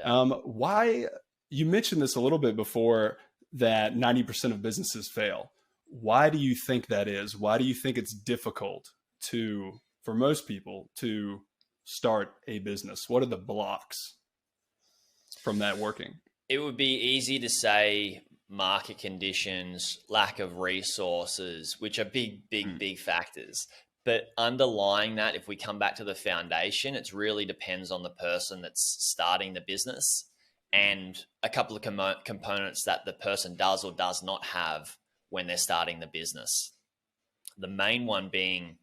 Why, you mentioned this a little bit before, that 90% of businesses fail. Why do you think that is? Why do you think it's difficult for most people to start a business? What are the blocks from that working? It would be easy to say market conditions, lack of resources, which are big factors. But underlying that, if we come back to the foundation, it really depends on the person that's starting the business and a couple of components that the person does or does not have when they're starting the business. The main one being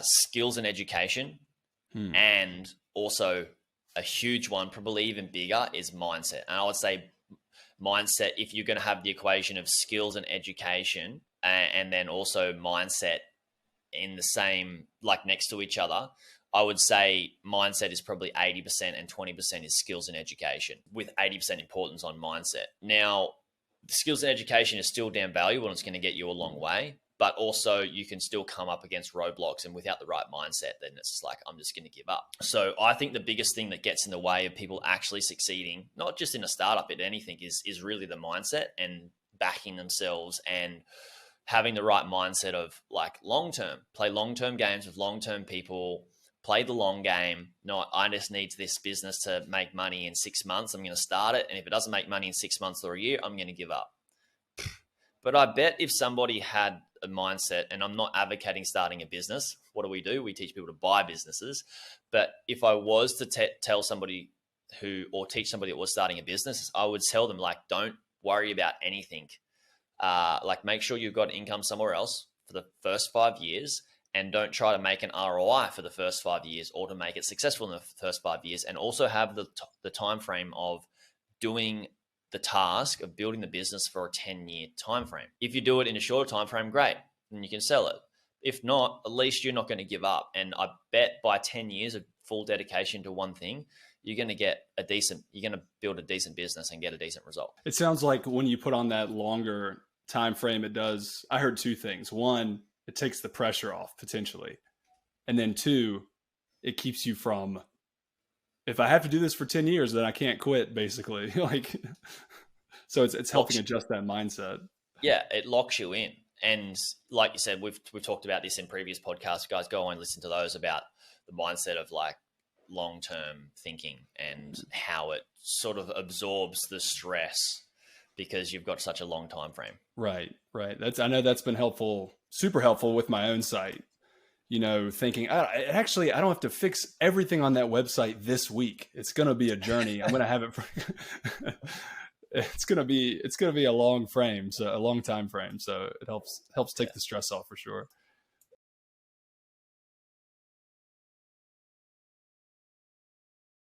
skills and education, and also a huge one, probably even bigger, is mindset. And I would say mindset, if you're going to have the equation of skills and education and then also mindset in the same, like next to each other, I would say mindset is probably 80% and 20% is skills and education, with 80% importance on mindset. Now, the skills and education is still damn valuable and it's going to get you a long way, but also you can still come up against roadblocks, and without the right mindset, then it's just like, I'm just going to give up. So I think the biggest thing that gets in the way of people actually succeeding, not just in a startup, but anything, is really the mindset and backing themselves and having the right mindset of like long-term, play long-term games with long-term people, play the long game, not I just need this business to make money in 6 months. I'm going to start it. And if it doesn't make money in 6 months or a year, I'm going to give up. But I bet if somebody had a mindset, and I'm not advocating starting a business, what do? We teach people to buy businesses. But if I was to tell somebody teach somebody that was starting a business, I would tell them, like, don't worry about anything. Like, make sure you've got income somewhere else for the first 5 years, and don't try to make an ROI for the first 5 years or to make it successful in the first 5 years. And also have the time frame of doing the task of building the business for a 10-year time frame. If you do it in a shorter time frame, great, then you can sell it. If not, at least you're not going to give up. And I bet by 10 years of full dedication to one thing, you're going to build a decent business and get a decent result. It sounds like when you put on that longer time frame, I heard two things. One, it takes the pressure off potentially. And then two, it keeps you from, if I have to do this for 10 years, then I can't quit, basically. So it's helping adjust that mindset. Yeah, it locks you in. And like you said, we've talked about this in previous podcasts. Guys, go on and listen to those about the mindset of like long-term thinking and how it sort of absorbs the stress because you've got such a long time frame. Right. I know that's been helpful, super helpful with my own site. Thinking, I don't have to fix everything on that website this week. It's going to be a journey. I'm going to have it for, it's going to be a long time frame. So it helps take the stress off for sure.